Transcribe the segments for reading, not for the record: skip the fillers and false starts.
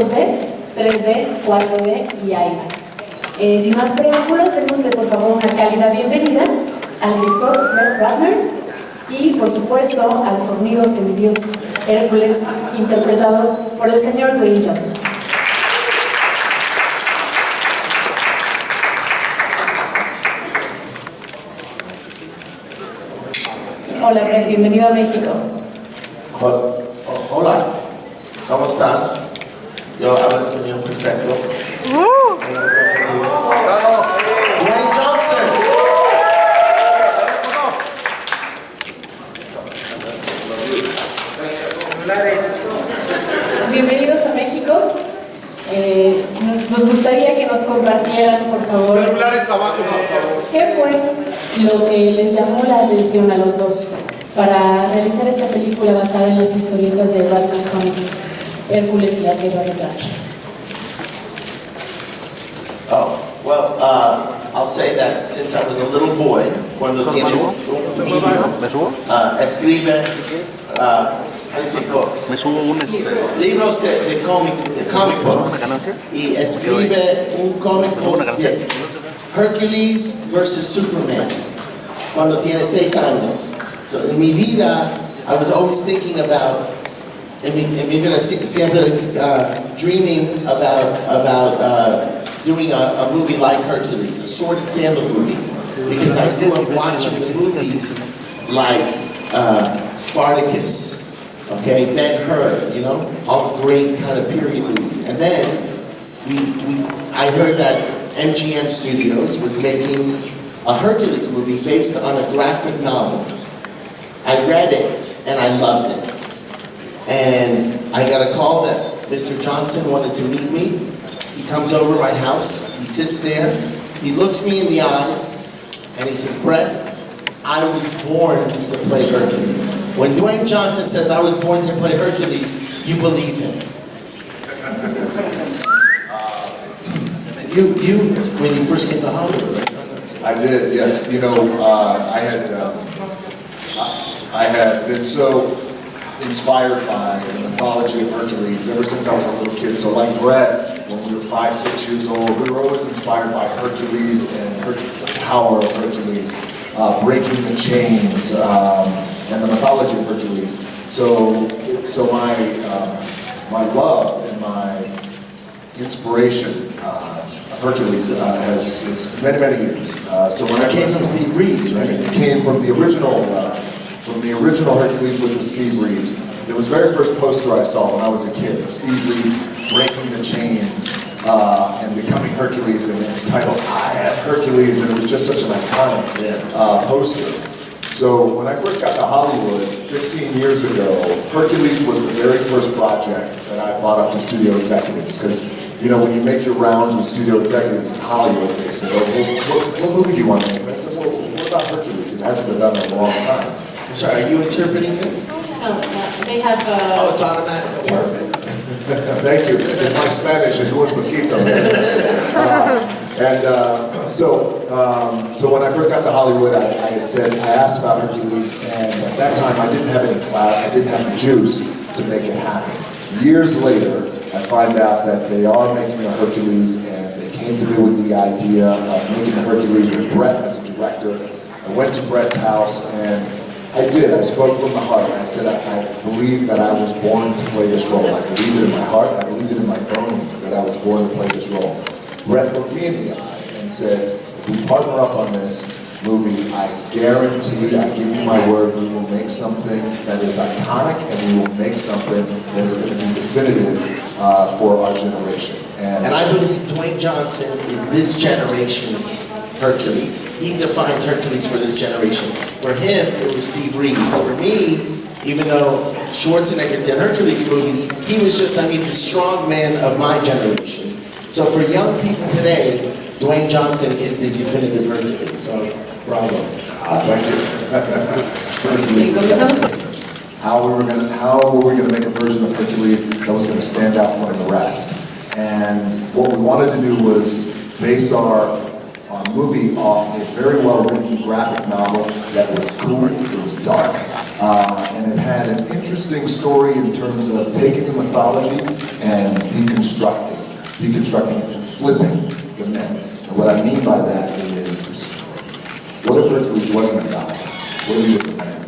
2D, 3D, 4D y IMAX. Sin más preámbulos, démosle por favor una cálida bienvenida al director Ratner y por supuesto al fornido semidios Hércules, interpretado por el señor Dwayne Johnson. Hola Brent, bienvenido a México. Hola, ¿cómo estás? Yo hablo español perfecto. Dwayne Johnson. Bienvenidos a México. Nos gustaría que nos compartieran, por favor, qué fue lo que les llamó la atención a los dos para realizar esta película basada en las historietas de Ratner Comics, Hércules y las guerras de Troya. Oh, well, I'll say that since I was a little boy, cuando tiene un niño, escribe, how do you say books? Libros de comic books. Y escribe un comic book de Hercules versus Superman cuando tiene 6 años. So in mi vida, I was always thinking about, en mi vida siempre dreaming about doing a movie like Hercules, a sword and sandal movie, because I grew up watching the movies like Spartacus, okay, Ben-Hur, you know, all the great kind of period movies. And then I heard that MGM Studios was making a Hercules movie based on a graphic novel. I read it and I loved it. And I got a call that Mr. Johnson wanted to meet me. He comes over my house, he sits there, he looks me in the eyes, and he says, Brett, I was born to play Hercules. When Dwayne Johnson says I was born to play Hercules, you believe him. You, when you first came to Hollywood, right? I did, yes. You know, I had been so inspired by the mythology of Hercules ever since I was a little kid. So like Brett, when we were 5, 6 years old, we were always inspired by Hercules and the power of Hercules, breaking the chains, and the mythology of Hercules. So my love and my inspiration of Hercules has many years. So when It came from Steve Reeves, right? It came from the original Hercules, which was Steve Reeves. It was the very first poster I saw when I was a kid of Steve Reeves breaking the chains and becoming Hercules, and it's titled I Am Hercules, and it was just such an iconic poster. So when I first got to Hollywood 15 years ago, Hercules was the very first project that I brought up to studio executives, because you know, when you make your rounds with studio executives in Hollywood, they say, oh, what movie do you want to make? And I said, well, what about Hercules? It hasn't been done in a long time. I'm sorry, are you interpreting this? No, they have... Oh, it's automatic? Yes. Perfect. Thank you, because my Spanish is muy poquito. So when I first got to Hollywood, I asked about Hercules, and at that time I didn't have any clout, I didn't have the juice to make it happen. Years later, I find out that they are making a Hercules, and they came to me with the idea of making a Hercules with Brett as a director. I went to Brett's house, and I did. I spoke from the heart. I said, I believe that I was born to play this role. I believe it in my heart. I believe it in my bones that I was born to play this role. Brett looked me in the eye and said, if we partner up on this movie, I guarantee, I give you my word, we will make something that is iconic, and we will make something that is going to be definitive for our generation. And I believe Dwayne Johnson is this generation's Hercules. He defines Hercules for this generation. For him, it was Steve Reeves. For me, even though Schwarzenegger did Hercules movies, he was just, the strong man of my generation. So for young people today, Dwayne Johnson is the definitive Hercules. So, bravo. Thank you. How were we going to make a version of Hercules that was going to stand out from the rest? And what we wanted to do was base our movie off a very well-written graphic novel that was cool, it was dark, And it had an interesting story in terms of taking the mythology and deconstructing it and flipping the myth. And what I mean by that is, what if Hercules wasn't a god? What if he was a man?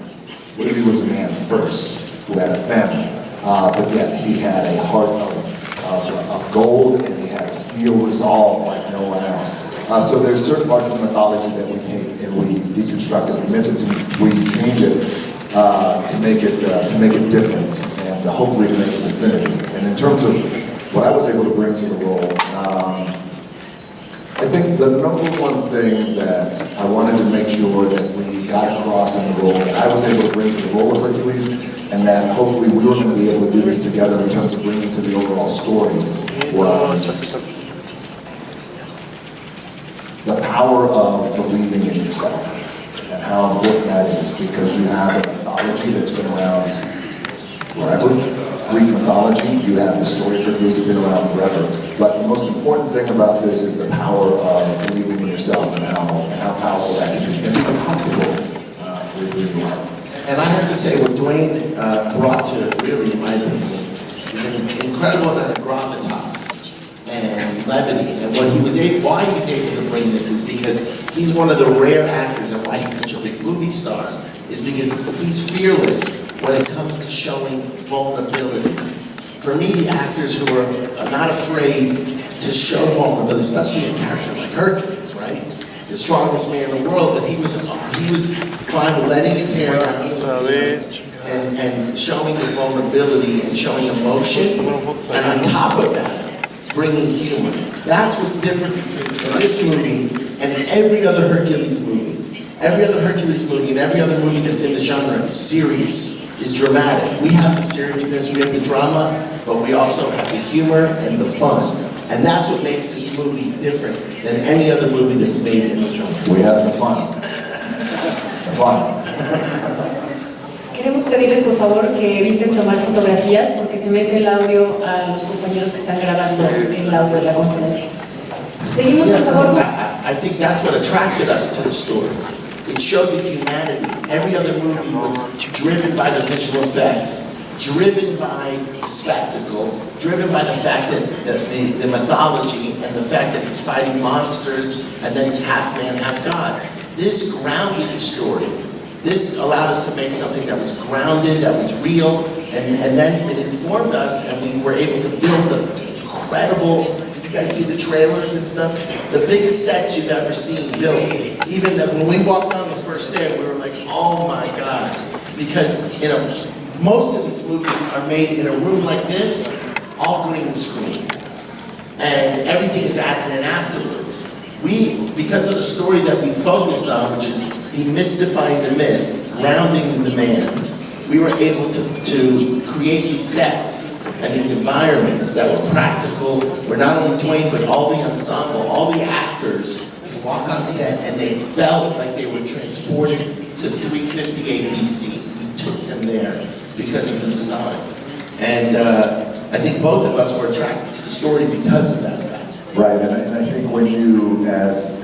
What if he was a man first, who had a family, but yet he had a heart of gold, and he had a steel resolve like no one else. So there's certain parts of the mythology that we take and we deconstruct it, we change it to make it different, and hopefully to make it definitive. And in terms of what I was able to bring to the role, I think the number one thing that I wanted to make sure that we got across in the role, that I was able to bring to the role of Hercules, and that hopefully we were going to be able to do this together in terms of bringing to the overall story, was the power of believing in yourself, and how important that is, because you have a mythology that's been around forever. Greek mythology, you have the story of Hercules that's been around forever. But the most important thing about this is the power of believing in yourself, and how powerful that can be, and being comfortable with who you are. And I have to say, what Dwayne brought to it, really, in my opinion, is an incredible amount of gravitas and levity. And what why he's able to bring this is because he's one of the rare actors, and why he's such a big movie star is because he's fearless when it comes to showing vulnerability. For me, the actors who are not afraid to show vulnerability, especially a character like Hercules, right? The strongest man in the world, but he was fine with letting his hair down and showing the vulnerability and showing emotion, and on top of that, bringing humor. That's what's different between this movie and every other Hercules movie. Every other Hercules movie and every other movie that's in the genre is serious, is dramatic. We have the seriousness, we have the drama, but we also have the humor and the fun. And that's what makes this movie different than any other movie that's made in the genre. We have the fun. The fun. Queremos pedirles por favor que eviten tomar fotografías porque se mete el audio a los compañeros que están grabando el audio de la conferencia. Seguimos por favor. I think that's what attracted us to the story. It showed the humanity. Every other movie was driven by the visual effects, driven by the spectacle, driven by the fact that the mythology and the fact that he's fighting monsters and then he's half man, half god. This grounded the story. This allowed us to make something that was grounded, that was real, and then it informed us, and we were able to build the incredible, you guys see the trailers and stuff? The biggest sets you've ever seen built. Even that when we walked on the first day, we were like, oh my God. Because, most of these movies are made in a room like this, all green screen. And everything is added in afterwards. Because of the story that we focused on, which is demystifying the myth, grounding the man, we were able to create these sets and these environments that were practical, where not only Dwayne, but all the ensemble, all the actors could walk on set and they felt like they were transported to 358 BC. We took them there because of the design. And I think both of us were attracted to the story because of that fact. Right, and I think when you, as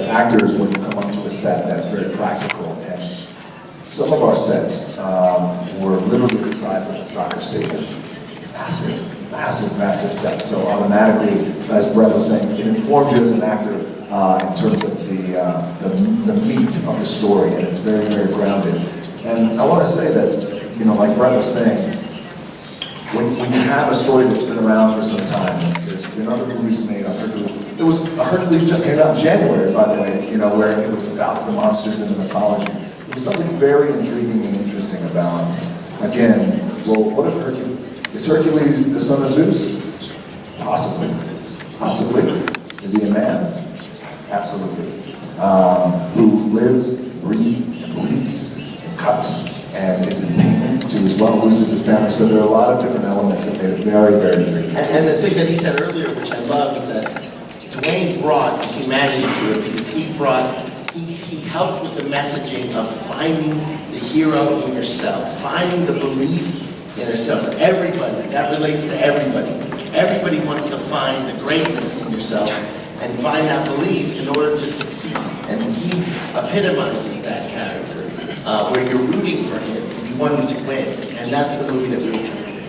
actors, when you come onto a set, that's very practical. And some of our sets were literally the size of a soccer stadium. Massive, massive, massive set. So automatically, as Brett was saying, it informs you as an actor in terms of the meat of the story, and it's very, very grounded. And I want to say that, like Brett was saying, when you have a story that's been around for some time, there's been other movies made on Hercules. Hercules just came out in January, by the way, where it was about the monsters and the mythology. There was something very intriguing and interesting about, again, well, what if is Hercules the son of Zeus? Possibly. Possibly. Is he a man? Absolutely. Who lives, breathes, and bleeds, and cuts, and is in pain to as well, loses his family. So there are a lot of different elements that made it very, very intriguing. And the thing that he said earlier, which I love, is that Dwayne brought humanity to it because he helped with the messaging of finding the hero in yourself, finding the belief in yourself. Everybody, that relates to everybody. Everybody wants to find the greatness in yourself and find that belief in order to succeed. And he epitomizes that character where you're rooting for him and you want him to win, and that's the movie that we were trying to do.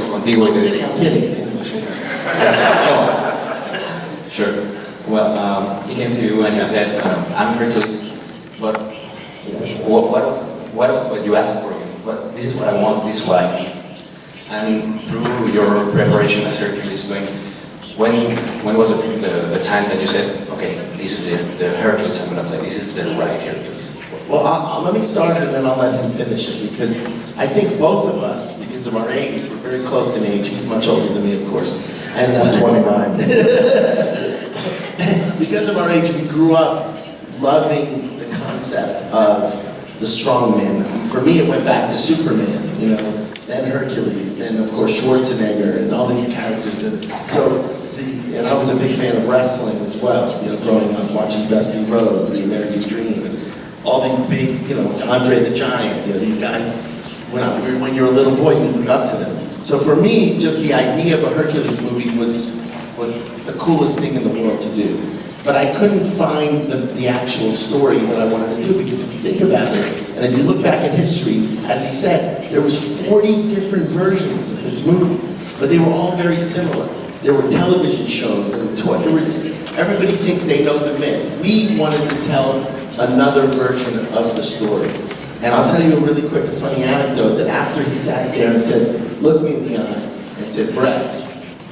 Contigo. I'm kidding. Sure. Well, he came to you and he said, I'm Hercules, but what was what you asked for him? This is what I want, this is what I need. And through your preparation as Hercules, when was the time that you said, okay, this is the Hercules I'm going to play, this is the right Hercules? Well, let me start and then I'll let him finish it, because I think both of us, because of our age, we're very close in age. He's much older than me, of course. And I'm 29. Because of our age, we grew up loving the concept of the strong man. For me, it went back to Superman, you know, then Hercules, then of course Schwarzenegger, and all these characters. And I was a big fan of wrestling as well, you know, growing up watching Dusty Rhodes, The American Dream, and all these big, you know, Andre the Giant, you know, these guys, when you're a little boy, you look up to them. So for me, just the idea of a Hercules movie was the coolest thing in the world to do. But I couldn't find the actual story that I wanted to do, because if you think about it, and if you look back in history, as he said, there was 40 different versions of this movie, but they were all very similar. There were television shows, everybody thinks they know the myth. We wanted to tell another version of the story. And I'll tell you a really quick, funny anecdote, that after he sat there and said, look me in the eye, and said, Brett,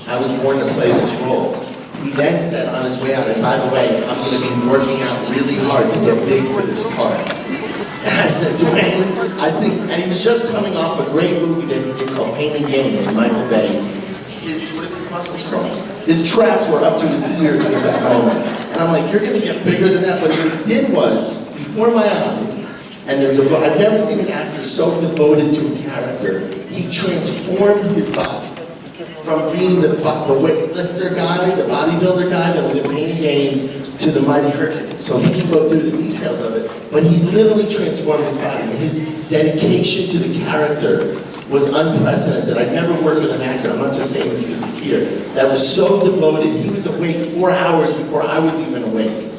I was born to play this role. He then said on his way out, and by the way, I'm going to be working out really hard to get big for this part. And I said, Dwayne, I think, and he was just coming off a great movie that he did called Pain and Gain with Michael Bay. What are these muscles called? His traps were up to his ears at that moment. And I'm like, you're going to get bigger than that. But what he did was, before my eyes, and I've never seen an actor so devoted to a character, he transformed his body. From being the weightlifter guy, the bodybuilder guy that was in Pain and Gain, to the mighty Hercules. So he can go through the details of it, but he literally transformed his body. And his dedication to the character was unprecedented. I've never worked with an actor, I'm not just saying this because he's here, that was so devoted. He was awake 4 hours before I was even awake,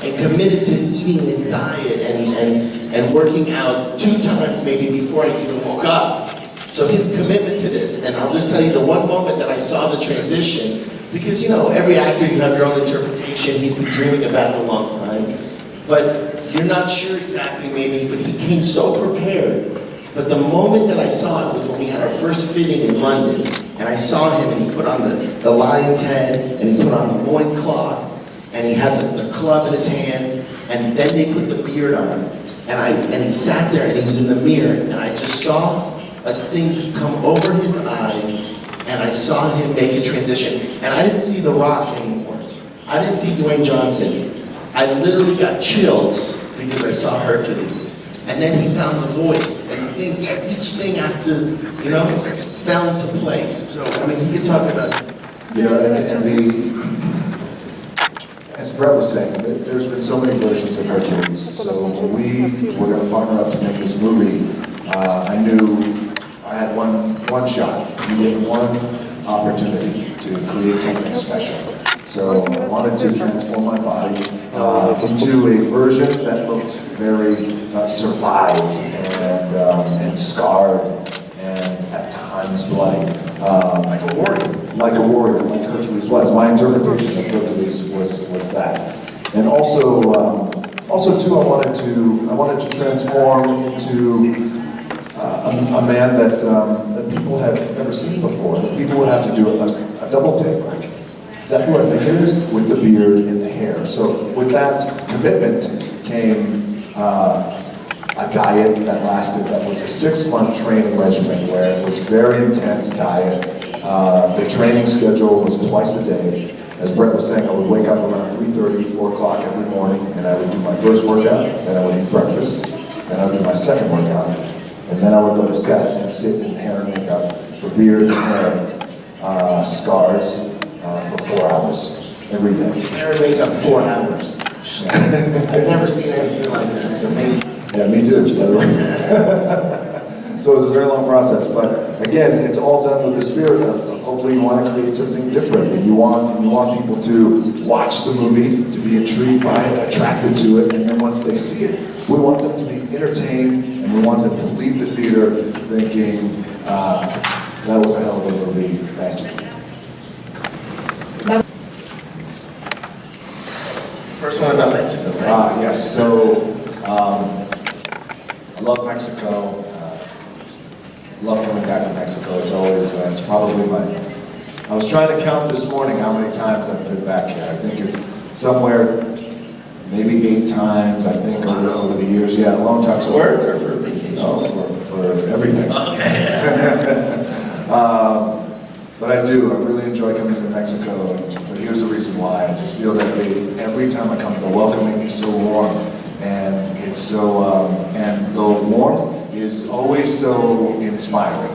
and committed to eating his diet and working out 2 times maybe before I even woke up. So his commitment to this, and I'll just tell you the one moment that I saw the transition, because you know, every actor, you have your own interpretation, he's been dreaming about it a long time, but you're not sure exactly maybe, but he came so prepared. But the moment that I saw it was when we had our first fitting in London, and I saw him and he put on the lion's head, and he put on the loincloth, and he had the club in his hand, and then they put the beard on, and he sat there and he was in the mirror, and I just saw a thing come over his eyes, and I saw him make a transition. And I didn't see The Rock anymore. I didn't see Dwayne Johnson. I literally got chills because I saw Hercules. And then he found the voice, and each thing after, you know, fell into place. So, I mean, he could talk about this. You know, as Brett was saying, there's been so many versions of Hercules. So when we were going to partner up to make this movie, I knew I had one shot. You get one opportunity to create something special. So I wanted to transform my body into a version that looked very survived and scarred and at times bloody. Like a warrior, like Hercules was. My interpretation of Hercules was that. And also too, I wanted to transform into a man that people had never seen before. That people would have to do a double take, like, is that who I think it is? With the beard and the hair. So with that commitment came a diet that was a 6-month training regimen where it was very intense diet. The training schedule was twice a day. As Brett was saying, I would wake up around 3:30, 4 o'clock every morning, and I would do my first workout, then I would eat breakfast, then I would do my second workout, and then I would go to set and sit in hair and makeup for beard and hair, scars, for 4 hours every day. Hair and makeup 4 hours. I've never seen anything like that. Amazing. Yeah, me too, by the way. So it was a very long process, but again, it's all done with the spirit of hopefully hopefully you want to create something different, and you want people to watch the movie, to be intrigued by it, attracted to it, and then once they see it, we want them to be entertained, and we want them to leave the theater thinking, that was a hell of a movie, thank you. First one about Mexico, right? Yes, so I love Mexico. Love coming back to Mexico. It's always, it's probably I was trying to count this morning how many times I've been back here. I think it's somewhere, maybe 8 times, I think, over the years. Yeah, a long time. So Work or for vacation? No, for everything. But I do. I really enjoy coming to Mexico. But here's the reason why. I just feel that every time I come, the welcoming is so warm, and it's so, and the warmth is always so inspiring.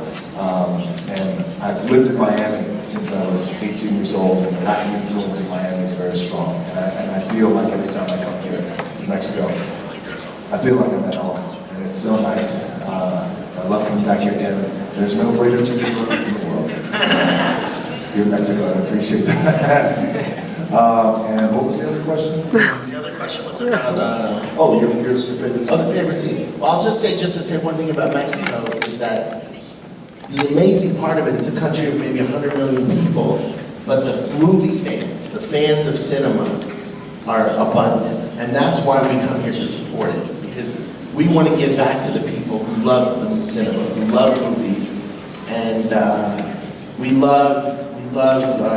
And I've lived in Miami since I was 18 years old, and the Latin influence in Miami is very strong. And I feel like every time I come here to Mexico, I feel like I'm at home, and it's so nice. I love coming back here, and there's no greater teacher in the world. Here in Mexico, I appreciate that. And what was the other question? The other question was about, your favorite scene. oh, the favorite scene. Well, I'll just to say one thing about Mexico is that the amazing part of it, it's a country of maybe 100 million people, but the movie fans, the fans of cinema are abundant. And that's why we come here to support it, because we want to give back to the people who love the cinema, who love movies, and we love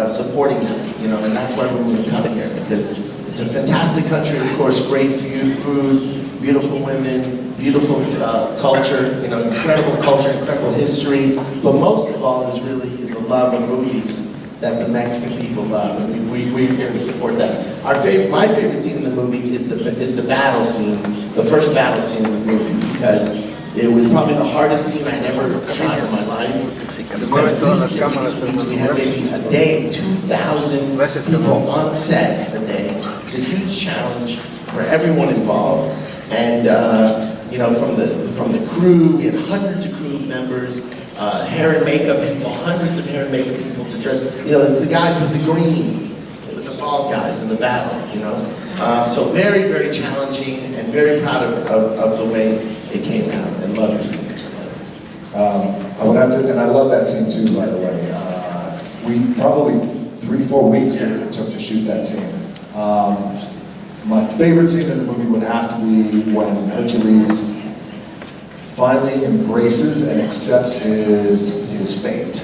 supporting them, and that's why we want to come here, because it's a fantastic country, of course, great food, beautiful women, beautiful culture, incredible history, but most of all is the love of movies that the Mexican people love, and we're here to support that. My favorite scene in the movie is the battle scene, the first battle scene in the movie, because it was probably the hardest scene I'd ever shot in my life. We had maybe a day, 2,000 people on set a day. It was a huge challenge for everyone involved. And from the crew, we had hundreds of crew members, hair and makeup people, hundreds of hair and makeup people to dress. It's the guys with the green, with the bald guys in the battle. So very, very challenging, and very proud of the way it came out. I love this scene. I would have to, and I love that scene too, by the way. We probably 3-4 weeks it took to shoot that scene. My favorite scene in the movie would have to be when Hercules finally embraces and accepts his fate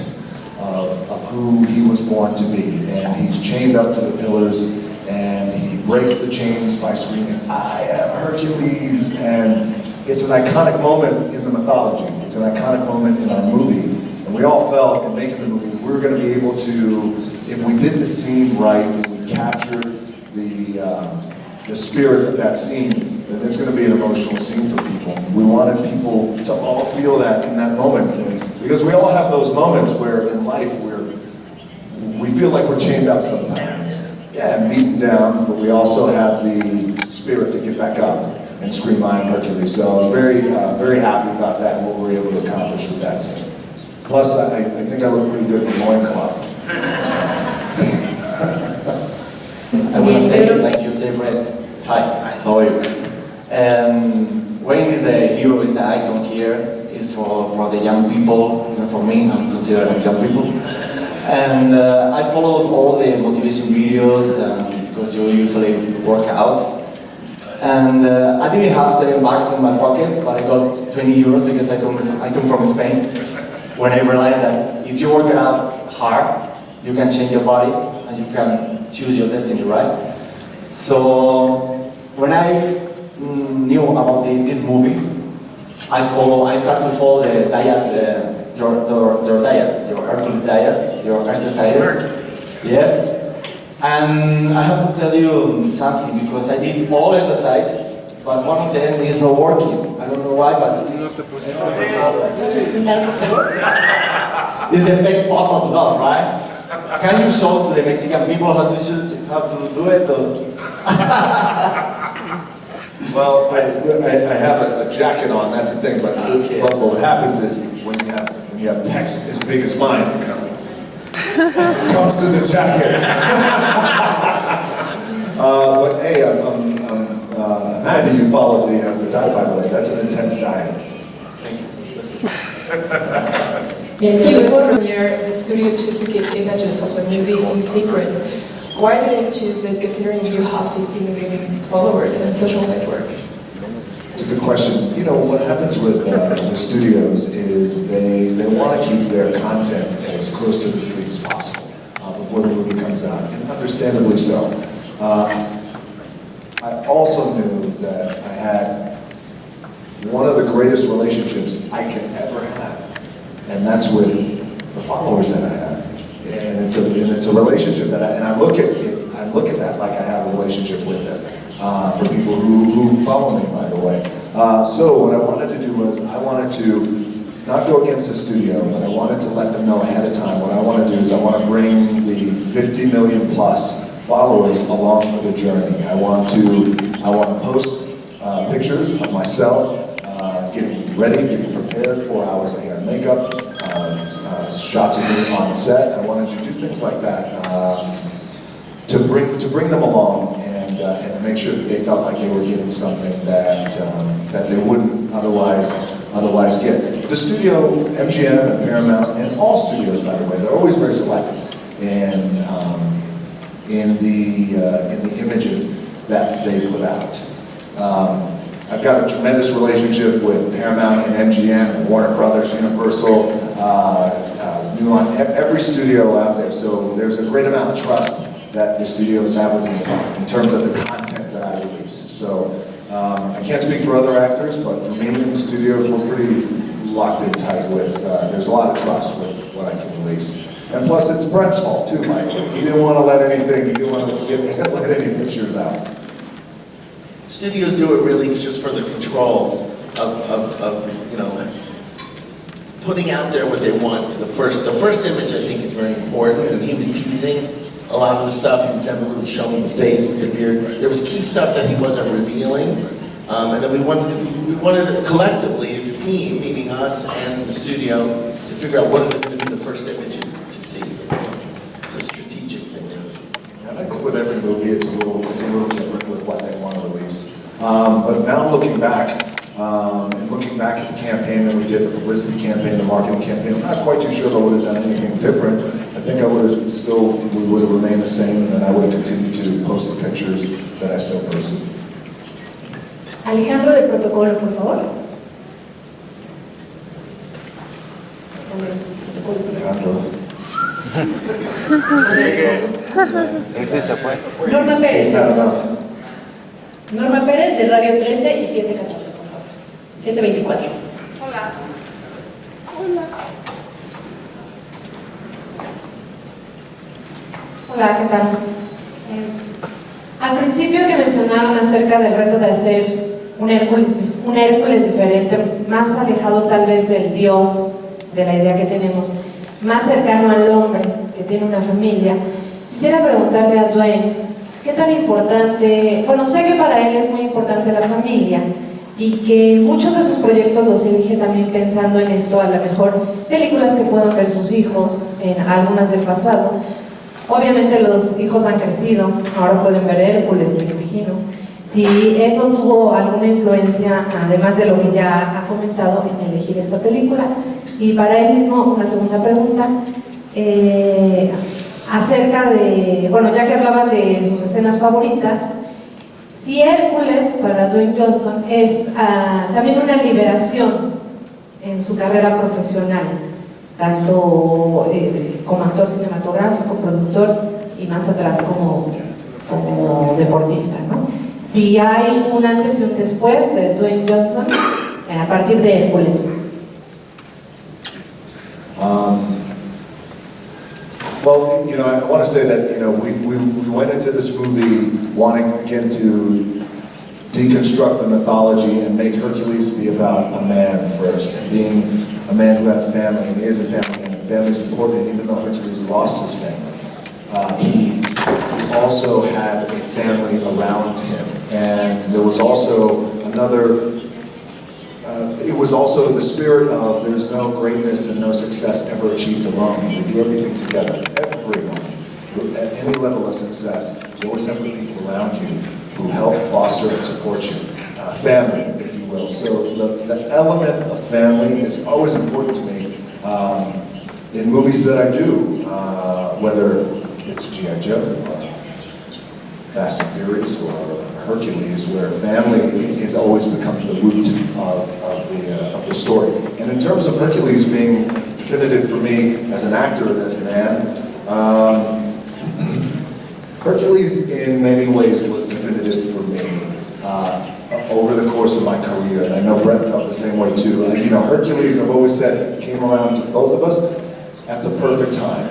of who he was born to be. And he's chained up to the pillars, and he breaks the chains by screaming, "I am Hercules!" And it's an iconic moment in the mythology. It's an iconic moment in our movie. And we all felt in making the movie, we were going to be able to, if we did the scene right, and we captured the spirit of that scene, then it's going to be an emotional scene for people. We wanted people to all feel that in that moment. And because we all have those moments where in life we feel like we're chained up sometimes. Yeah, and beaten down, but we also have the spirit to get back up and scream, "I am Hercules." So I was very, very happy about that and what we were able to accomplish with that scene. Plus, I think I look pretty good in the loincloth. I want to say it's like you say, Brett. Hi, how are you? Wayne is a hero, is an icon here. It's for the young people, even for me, I'm considered like young people. And I followed all the motivation videos because you usually work out. And I didn't have $7 in my pocket, but I got 20 euros because I come from Spain. When I realized that if you work out hard, you can change your body and you can choose your destiny, right? So when I knew about this movie, I started to follow the diet, your diet, your Hercules diet, your exercises. Yes. And I have to tell you something, because I did all exercise, but one of them is not working. I don't know why, but it's the big pop of love, right? Can you show to the Mexican people how to do it? Well, I have a jacket on, that's the thing, but what happens is when you have pecs as big as mine, comes through the jacket. But hey, I'm happy you followed the diet, by the way. That's an intense diet. Even from here, the studio chose to keep images of the movie in secret. Why did they choose that, considering you have 50 million followers on social network? It's a good question. You know, what happens with the studios is they want to keep their content as close to the sleep as possible before the movie comes out, and understandably so. I also knew that I had one of the greatest relationships I could ever have, and that's with the followers that I have. And it's a relationship that I look at that like I have a relationship with them. For people who follow me, by the way. So what I wanted to do was I wanted to not go against the studio, but I wanted to let them know ahead of time. What I want to do is I want to bring the 50 million plus followers along for the journey. I want to post pictures of myself getting ready, getting prepared, 4 hours of hair and makeup, shots of me on set. I wanted to do things like that to bring them along and make sure that they felt like they were getting something that they wouldn't otherwise get. The studio, MGM and Paramount, and all studios, by the way, they're always very selective in the images that they put out. I've got a tremendous relationship with Paramount and MGM and Warner Brothers, Universal, New Line, every studio out there. So there's a great amount of trust that the studios have with me in terms of the content that I release. So I can't speak for other actors, but for me in the studios, we're pretty locked in tight with, there's a lot of trust with what I can release. And plus it's Brent's fault too, Mike. He didn't want to let let any pictures out. Studios do it really just for the control of you know, putting out there what they want. The first image I think is very important, and he was teasing a lot of the stuff. He was never really showing the face with the beard. There was key stuff that he wasn't revealing, and then we wanted collectively as a team, meaning us and the studio, to figure out what are going to be the first images to see. It's a strategic thing. And I think with every movie, it's a little different with what they want to release. But now looking back, and looking back at the campaign that we did, the publicity campaign, the marketing campaign, I'm not quite too sure if I would have done anything different. I think we would have remained the same, and then I would have continued to post the pictures that I still posted. Alejandro de protocolo, por favor. Alejandro. Norma Pérez. Norma Pérez de Radio 13 y 714, por favor. 724. Hola. Hola, ¿qué tal? Al principio que mencionaron acerca del reto de hacer un Hércules diferente, más alejado tal vez del Dios, de la idea que tenemos, más cercano al hombre que tiene una familia, quisiera preguntarle a Dwayne, ¿qué tan importante? Bueno, sé que para él es muy importante la familia y que muchos de sus proyectos los elige también pensando en esto, a lo mejor películas que puedan ver sus hijos, en algunas del pasado. Obviamente los hijos han crecido, ahora pueden ver Hércules, me imagino. Si eso tuvo alguna influencia, además de lo que ya ha comentado, en elegir esta película. Y para él mismo, una segunda pregunta, acerca de, bueno, ya que hablaban de sus escenas favoritas, si Hércules, para Dwayne Johnson, es también una liberación en su carrera profesional, tanto como actor cinematográfico, productor y más atrás como deportista, ¿no? Si hay un antes y un después de Dwayne Johnson a partir de Hércules. Well, you know, I want to say that, you know, we went into this movie wanting again to deconstruct the mythology and make Hercules be about a man first, and being a man who had a family and is a family, and family is important. And even though Hercules lost his family, he also had a family around him, and there was also another. It was also the spirit of there's no greatness and no success ever achieved alone. We do everything together. everyone, at any level of success, you always have the people around you who help foster and support you. Family, if you will. So the element of family is always important to me in movies that I do, whether it's G.I. Joe or Fast and Furious or Hercules, where family is always becomes the root of the story. And in terms of Hercules being definitive for me as an actor and as a man, Hercules in many ways was definitive for me over the course of my career, and I know Brett felt the same way too. You know, Hercules, I've always said, came around to both of us at the perfect time.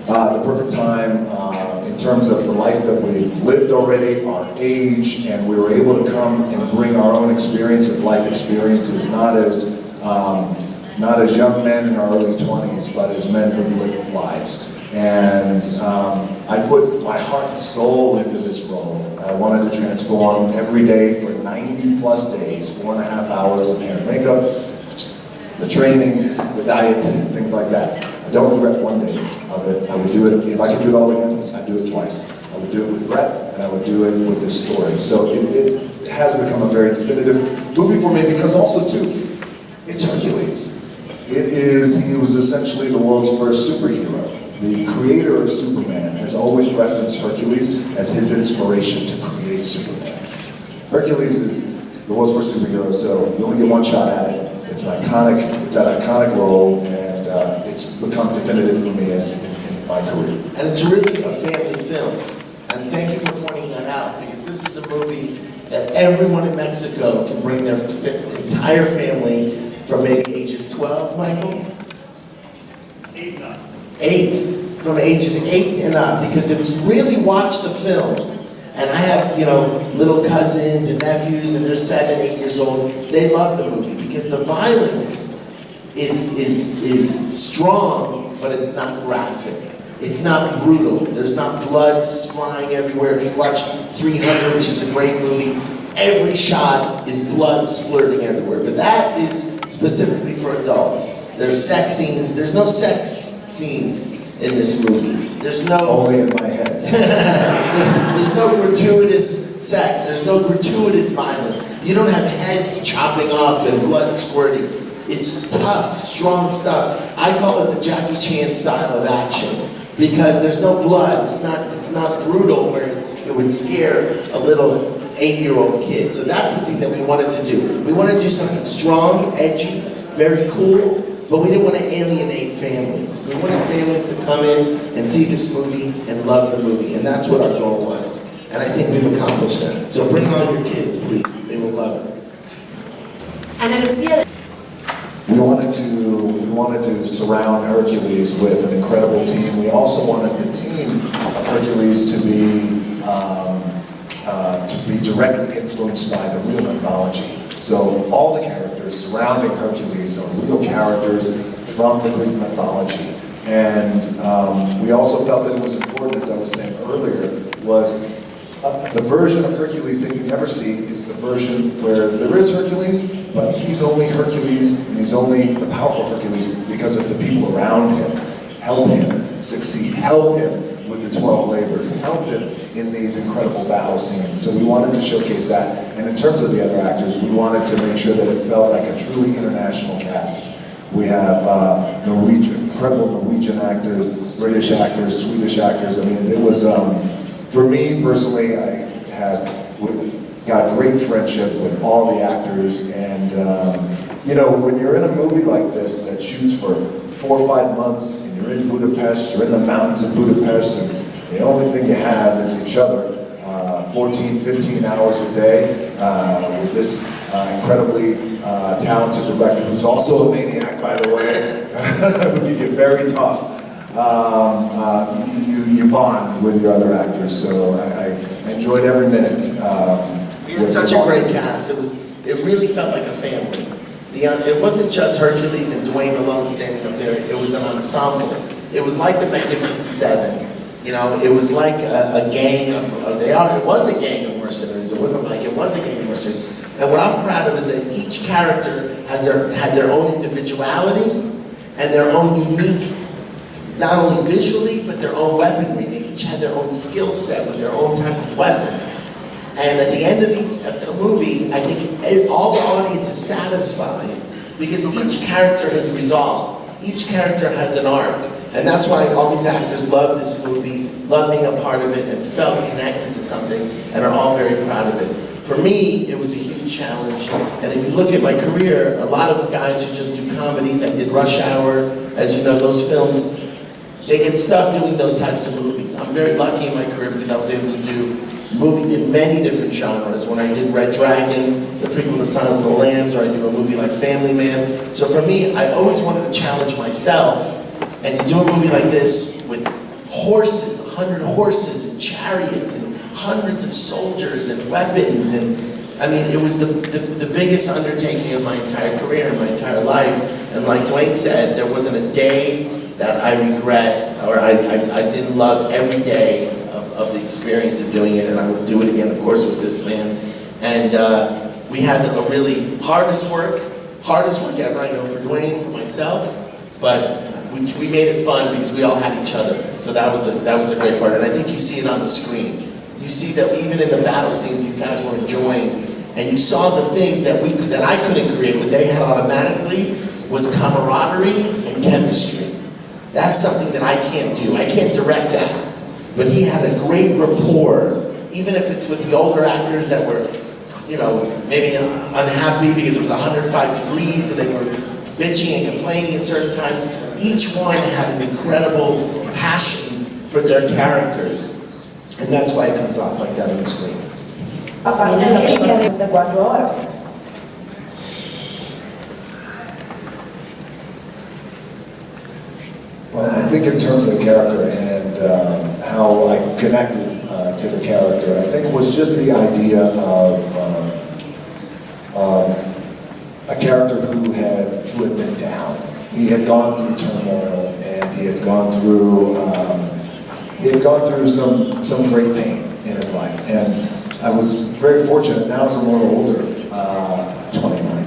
The perfect time in terms of the life that we've lived already, our age, and we were able to come and bring our own experiences, life experiences, not as young men in our early 20s, but as men who've lived lives. And I put my heart and soul into this role. I wanted to transform every day for 90 plus days, 4.5 hours of hair and makeup, the training, the diet, things like that. I don't regret one day of it. I would do it, if I could do it all again, I'd do it twice. I would do it with Brett, and I would do it with this story. So it has become a very definitive movie for me, because also too, it's Hercules. He was essentially the world's first superhero. The creator of Superman has always referenced Hercules as his inspiration to create Superman. Hercules is the world's first superhero, so you only get one shot at it. It's an iconic role, and it's become definitive for me as in my career. And it's really a family film. And thank you for pointing that out, because this is a movie that everyone in Mexico can bring their entire family from maybe ages 12, Michael? 8, from ages 8 and up, because if you really watch the film, and I have, you know, little cousins and nephews, and they're 7, 8 years old, they love the movie, because the violence is strong, but it's not graphic. It's not brutal. There's not blood flying everywhere. If you watch 300, which is a great movie, every shot is blood splurting everywhere. But that is specifically for adults. There's sex scenes. There's no sex scenes in this movie. There's no... Only in my head. there's no gratuitous sex. There's no gratuitous violence. You don't have heads chopping off and blood squirting. It's tough, strong stuff. I call it the Jackie Chan style of action, because there's no blood. It's not brutal where it would scare a little 8-year-old kid. So that's the thing that we wanted to do. We wanted to do something strong, edgy, very cool, but we didn't want to alienate families. We wanted families to come in and see this movie and love the movie, and that's what our goal was. And I think we've accomplished that. So bring on your kids, please. They will love it. Ana Lucía. We wanted to surround Hercules with an incredible team. We also wanted the team of Hercules to be directly influenced by the real mythology. So all the characters surrounding Hercules are real characters from the Greek mythology. And we also felt that it was important, as I was saying earlier, was the version of Hercules that you never see is the version where there is Hercules, but he's only Hercules, and he's only the powerful Hercules because of the people around him. Help him succeed, help him with the 12 labors, help him in these incredible battle scenes. So we wanted to showcase that. And in terms of the other actors, we wanted to make sure that it felt like a truly international cast. We have incredible Norwegian actors, British actors, Swedish actors. I mean, it was, for me personally, got a great friendship with all the actors, and you know, when you're in a movie like this that shoots for 4 or 5 months, and you're in Budapest, you're in the mountains of Budapest, and the only thing you have is each other, 14, 15 hours a day, with this incredibly talented director, who's also a maniac, by the way, who can get very tough. You bond with your other actors, so I enjoyed every minute. We had such a great cast. It really felt like a family. It wasn't just Hercules and Dwayne alone standing up there. It was an ensemble. It was like the Magnificent Seven. You know, it was like a gang of it was a gang of mercenaries. It wasn't like it was a gang of mercenaries. And what I'm proud of is that each character had their own individuality and their own unique not only visually, but their own weaponry. They each had their own skill set with their own type of weapons. And at the end of the movie, I think all the audience is satisfied because each character has resolved. Each character has an arc. And that's why all these actors love this movie, love being a part of it, and felt connected to something, and are all very proud of it. For me, it was a huge challenge. And if you look at my career, a lot of guys who just do comedies, I did Rush Hour, as you know, those films, they get stuck doing those types of movies. I'm very lucky in my career because I was able to do movies in many different genres. When I did Red Dragon, the prequel to Silence of the Lambs, or I do a movie like Family Man. So for me, I always wanted to challenge myself, and to do a movie like this with horses, 100 horses and chariots and hundreds of soldiers and weapons, and I mean, it was the biggest undertaking of my entire career and my entire life. And like Dwayne said, there wasn't a day that I regret, or I didn't love every day of the experience of doing it, and I would do it again, of course, with this man. And we had a really hardest work ever, I know, for Dwayne, for myself, but we made it fun because we all had each other. So that was the great part, and I think you see it on the screen. You see that even in the battle scenes, these guys were enjoying, and you saw the thing that I couldn't create, what they had automatically, was camaraderie and chemistry. That's something that I can't do. I can't direct that. But he had a great rapport, even if it's with the older actors that were, you know, maybe unhappy because it was 105 degrees and they were bitching and complaining at certain times. Each one had an incredible passion for their characters. And that's why it comes off like that on the screen. Aparte de la película de 4 horas. Well, I think in terms of the character and how I connected to the character, I think it was just the idea of a character who had been down. He had gone through turmoil, and he had gone through some great pain in his life. And I was very fortunate. Now as I'm a little older, 29.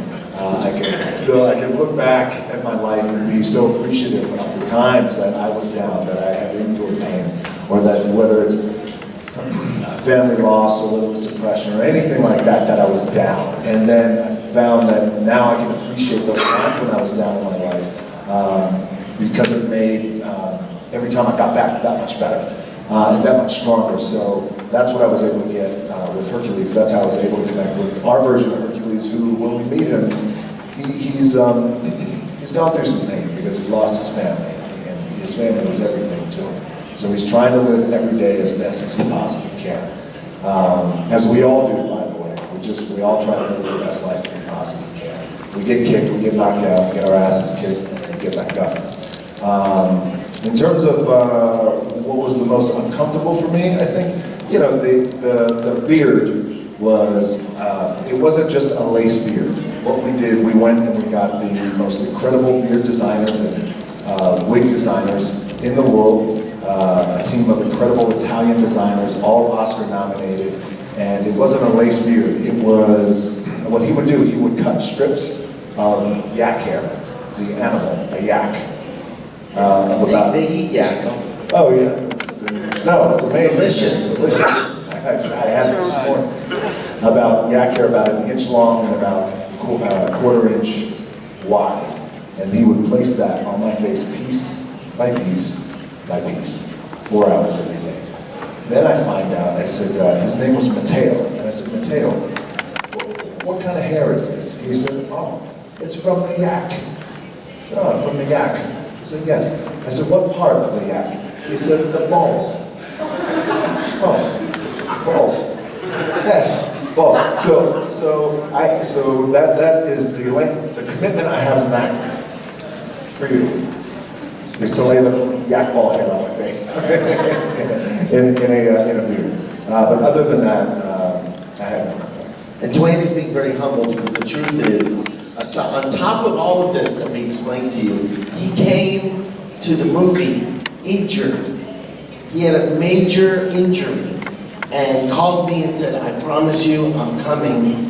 I can look back at my life and be so appreciative of the times that I was down, that I had endured pain, or that whether it's family loss or whether it was depression or anything like that, that I was down. And then I found that now I can appreciate those times when I was down in my life, because it made every time I got back that much better and that much stronger. So that's what I was able to get with Hercules. That's how I was able to connect with our version of Hercules, who, when we meet him, he's gone through some pain because he lost his family, and his family was everything to him. So he's trying to live every day as best as he possibly can, as we all do, by the way. We all try to live the best life that we possibly can. We get kicked, we get knocked down, we get our asses kicked, and we get back up. In terms of what was the most uncomfortable for me, I think, you know, the beard was, it wasn't just a lace beard. What we did, we went and we got the most incredible beard designers and wig designers in the world, a team of incredible Italian designers, all Oscar nominated, and it wasn't a lace beard. It was, what he would do, he would cut strips of yak hair, the animal, a yak. They eat yak. Oh yeah. No, it's amazing. Delicious. Delicious. I had it this morning. About yak hair, about an inch long and about a quarter-inch wide. And he would place that on my face piece by piece by piece, 4 hours every day. Then I find out, I said, his name was Matteo. And I said, Matteo, what kind of hair is this? He said, oh, it's from the yak. I said, oh, from the yak. I said, yes. I said, what part of the yak? He said, the balls. Oh, balls. Yes, balls. So that is the commitment I have as an actor for you, is to lay the yak ball hair on my face in a beard. But other than that, I have no complaints. And Dwayne is being very humble because the truth is, on top of all of this that we explained to you, he came to the movie injured. He had a major injury and called me and said, I promise you I'm coming.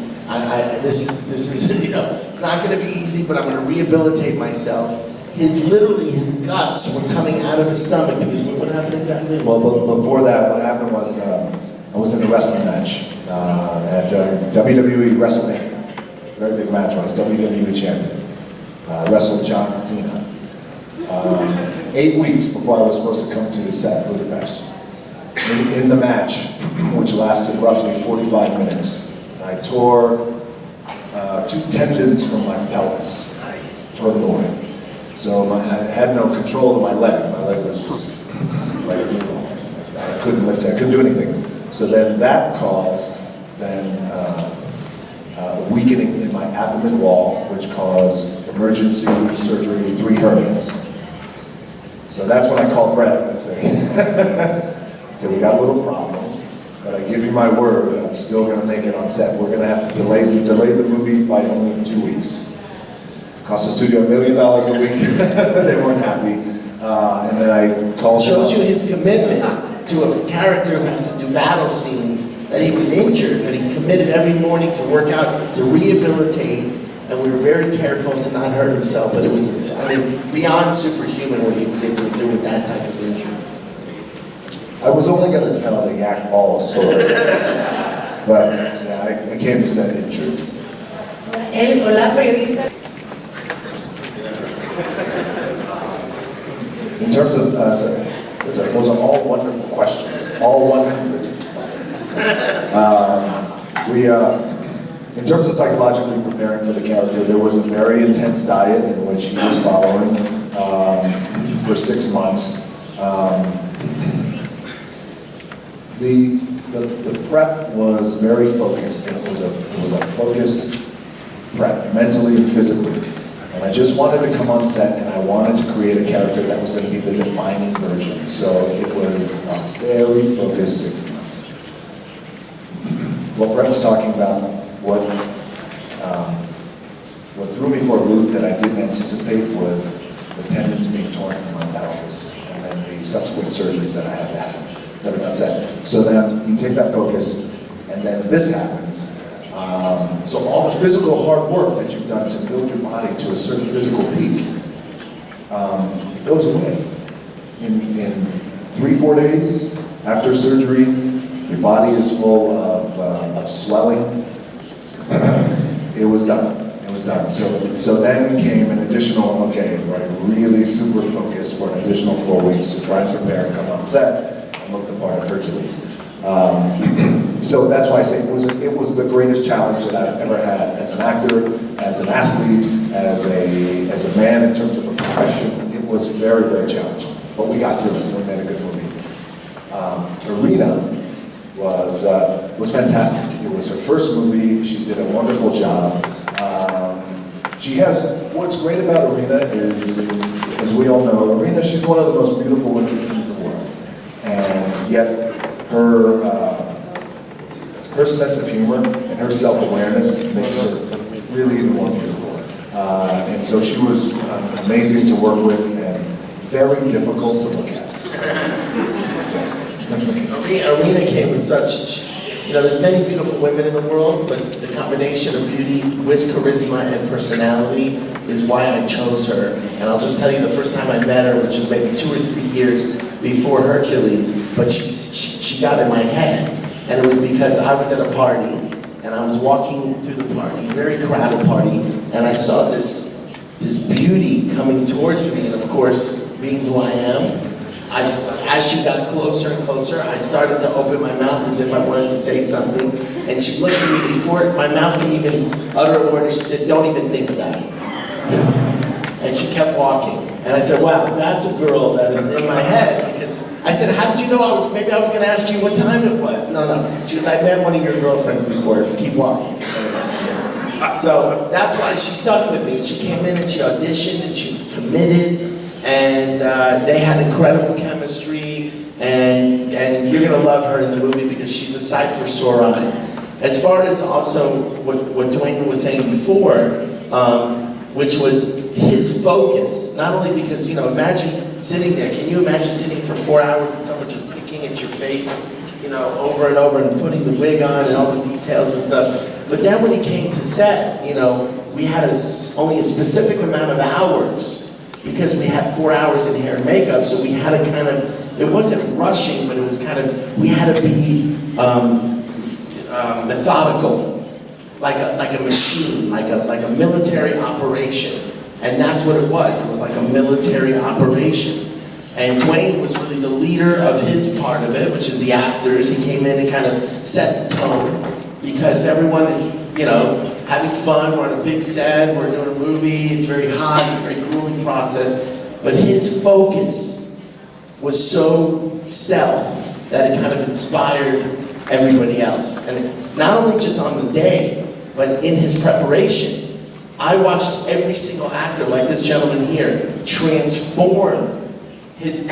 This is, you know, it's not going to be easy, but I'm going to rehabilitate myself. literally his guts were coming out of his stomach because what happened exactly? Well, before that, what happened was I was in a wrestling match at WWE WrestleMania. Very big match. I was WWE champion. Wrestled John Cena. 8 weeks before I was supposed to come to set in Budapest. In the match, which lasted roughly 45 minutes, I tore 2 tendons from my pelvis. Tore them away. So I had no control of my leg. My leg was just like, I couldn't lift it. I couldn't do anything. So then that caused weakening in my abdomen wall, which caused emergency surgery, 3 hernias. So that's when I called Brett. I said, we got a little problem, but I give you my word, I'm still going to make it on set. We're going to have to delay the movie by only 2 weeks. It cost the studio $1 million a week. They weren't happy. And then I called him. Shows you his commitment to a character who has to do battle scenes, that he was injured, but he committed every morning to work out, to rehabilitate, and we were very careful to not hurt himself, but it was, I mean, beyond superhuman what he was able to do with that type of injury. I was only going to tell the yak ball story, but yeah, I came to set injured. Hola, periodista. In terms of, those are all wonderful questions, all 100. In terms of psychologically preparing for the character, there was a very intense diet in which he was following for 6 months. The prep was very focused. It was a focused prep, mentally and physically. And I just wanted to come on set and I wanted to create a character that was going to be the defining version. So it was a very focused 6 months. What Brett was talking about, what threw me for a loop that I didn't anticipate was the tendons being torn from my pelvis and then the subsequent surgeries that I had to have starting on set. So then you take that focus and then this happens. So all the physical hard work that you've done to build your body to a certain physical peak goes away. In 3-4 days after surgery, your body is full of swelling. It was done. It was done. So then came an additional, like really super focused for an additional 4 weeks to try and prepare and come on set and look the part of Hercules. So that's why I say it was the greatest challenge that I've ever had as an actor, as an athlete, as a man in terms of a profession. It was very, very challenging. But we got through it. We made a good movie. Irina was fantastic. It was her first movie. She did a wonderful job. What's great about Irina is, as we all know, Irina, she's one of the most beautiful women in the world. And yet, her sense of humor and her self-awareness makes her really even more beautiful. And so she was amazing to work with and very difficult to look at. Irina came with such, there's many beautiful women in the world, but the combination of beauty with charisma and personality is why I chose her. And I'll just tell you, the first time I met her, which was maybe 2 or 3 years before Hercules, but she got in my head. And it was because I was at a party, and I was walking through the party, a very crowded party, and I saw this beauty coming towards me. And of course, being who I am, as she got closer and closer, I started to open my mouth as if I wanted to say something. And she looks at me before my mouth can even utter a word. She said, "Don't even think about it." And she kept walking. And I said, wow, that's a girl that is in my head. Because I said, how did you know maybe I was going to ask you what time it was. No. She goes, I met one of your girlfriends before. Keep walking. So that's why she stuck with me. She came in and she auditioned and she was committed. And they had incredible chemistry. And you're going to love her in the movie because she's a sight for sore eyes. As far as also what Dwayne was saying before, which was his focus, not only because, imagine sitting there. Can you imagine sitting for 4 hours and someone just picking at your face, over and over and putting the wig on and all the details and stuff. But then when he came to set, we had only a specific amount of hours because we had 4 hours in hair and makeup, so we had to kind of, it wasn't rushing, but it was kind of, we had to be methodical, like a machine, like a military operation. And that's what it was. It was like a military operation. And Dwayne was really the leader of his part of it, which is the actors. He came in and kind of set the tone, because everyone is, you know, having fun. We're on a big set, we're doing a movie, it's very hot, it's a very grueling process. But his focus was so stealth that it kind of inspired everybody else. And not only just on the day, but in his preparation. I watched every single actor, like this gentleman here, transform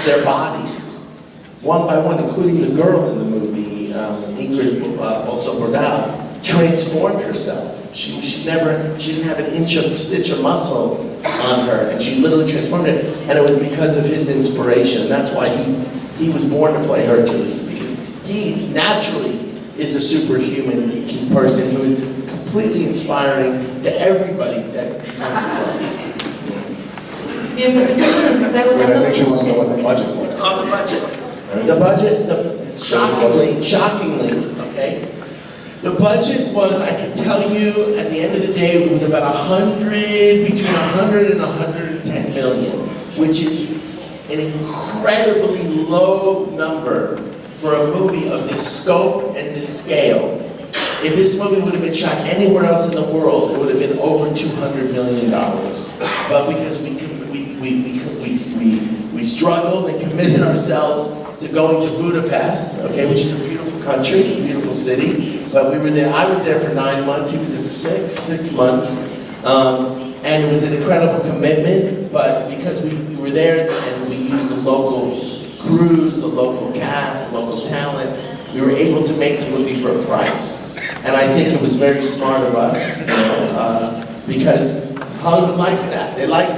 their bodies, one by one, including the girl in the movie, Ingrid Bordal, transformed herself. She didn't have an inch of stitch of muscle on her, and she literally transformed it, and it was because of his inspiration. That's why he was born to play Hercules, because he naturally is a superhuman person who is completely inspiring to everybody that comes across. Bien, pues el tiempo se nos está I agotando. think she wants to know what the budget was. Oh, the budget, shockingly, okay? The budget was, I can tell you, at the end of the day, it was about between 100 and 110 million, which is an incredibly low number for a movie of this scope and this scale. If this movie would have been shot anywhere else in the world, it would have been over $200 million. But because we struggled and committed ourselves to going to Budapest, okay, which is a beautiful country, a beautiful city. But we were there. I was there for 9 months. He was there for six months, and it was an incredible commitment. But because we were there and we used the local crews, the local cast, the local talent, we were able to make the movie for a price. And I think it was very smart of us, you know, because Hollywood likes that. They like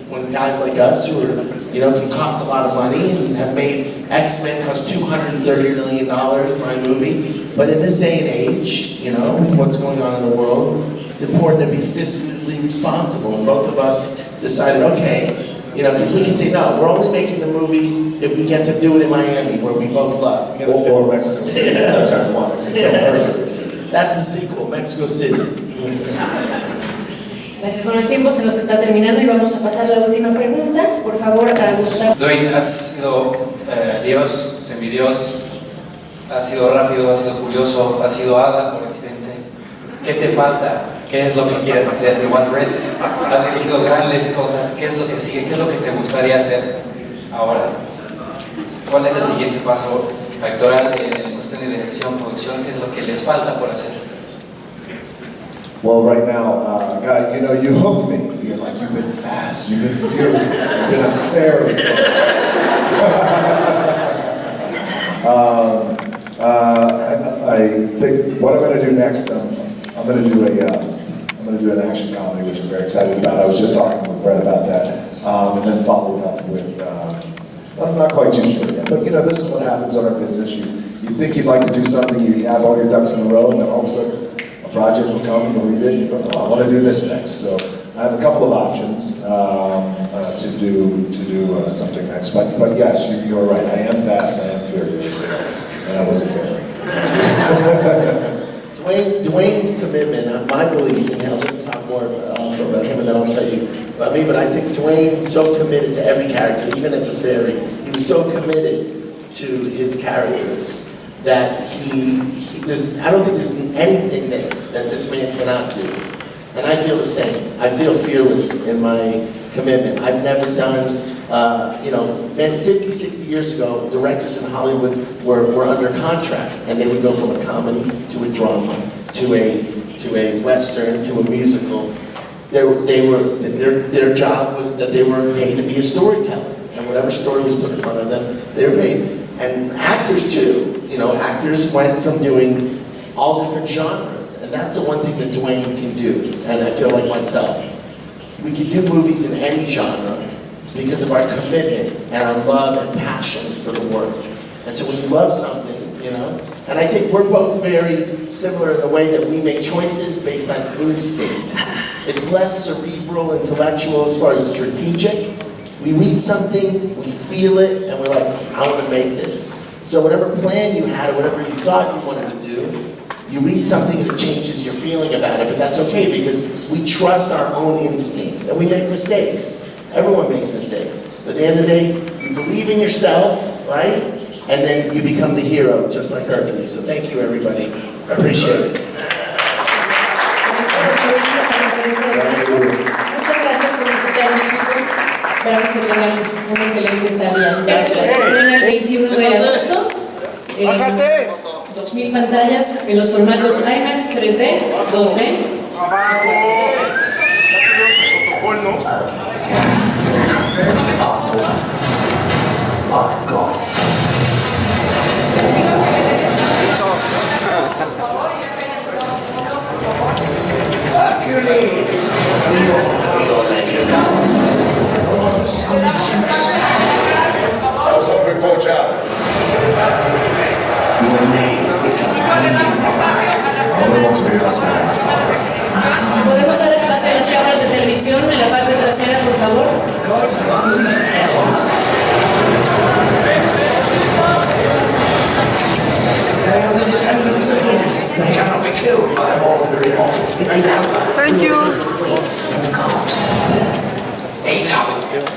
when guys like us who are, you know, can cost a lot of money and have made X-Men cost $230 million, my movie. But in this day and age, you know, with what's going on in the world, it's important to be fiscally responsible. And both of us decided, okay, you know, because we can say, no, we're only making the movie if we get to do it in Miami, where we both love. Or Mexico City. That's the sequel, Mexico City. Gracias. Bueno, el tiempo se nos está terminando y vamos a pasar a la última pregunta. Por favor, a Gustavo. Dwayne, has sido Dios, semidios, has sido rápido, has sido furioso, has sido hada por accidente. ¿Qué te falta? ¿Qué es lo que quieres hacer? Igual Red, has dirigido grandes cosas. ¿Qué es lo que sigue? ¿Qué es lo que te gustaría hacer ahora? ¿Cuál es el siguiente paso actoral en cuestión de dirección, producción? ¿Qué es lo que les falta por hacer? Well, right now, God, you know, you hooked me. You're like, you've been fast, you've been furious, you've been a fairy. I think what I'm going to do next, I'm going to do an action comedy, which I'm very excited about. I was just talking with Brett about that, and then follow it up with. I'm not quite too sure yet, but you know, this is what happens in our business. You think you'd like to do something, you have all your ducks in a row, and then all of a sudden a project will come and you read it, and you go, oh, I want to do this next. So I have a couple of options to do something next. But yes, you're right. I am fast, I am furious, and I was a fairy. Dwayne's commitment, my belief, and I'll just talk more also about him, and then I'll tell you about me, but I think Dwayne's so committed to every character, even as a fairy. He was so committed to his characters that I don't think there's anything that this man cannot do. And I feel the same. I feel fearless in my commitment. I've never done, 50, 60 years ago, directors in Hollywood were under contract, and they would go from a comedy to a drama, to a Western, to a musical. Their job was that they were paid to be a storyteller, and whatever story was put in front of them, they were paid. And actors too, actors went from doing all different genres, and that's the one thing that Dwayne can do, and I feel like myself. We can do movies in any genre because of our commitment and our love and passion for the work. And so when you love something, and I think we're both very similar in the way that we make choices based on instinct. It's less cerebral, intellectual as far as strategic, We read something, we feel it, and we're like, I want to make this. So whatever plan you had, or whatever you thought you wanted to do, you read something and it changes your feeling about it, but that's okay because we trust our own instincts and we make mistakes. Everyone makes mistakes. But at the end of the day, you believe in yourself, right? And then you become the hero, just like Hercules. So thank you, everybody. I appreciate it. Muchas gracias por visitar México. Esperamos que tengan un excelente estadía. Se estrena el 21 de agosto. 2000 pantallas en los formatos IMAX, 3D, 2D. ¿Podemos dar espacio a las cámaras de televisión en la parte trasera, por favor? Thank you.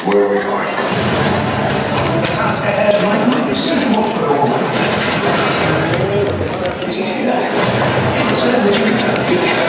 Where are we going? The task ahead might not be suitable for a woman. You see that? It says that you return future.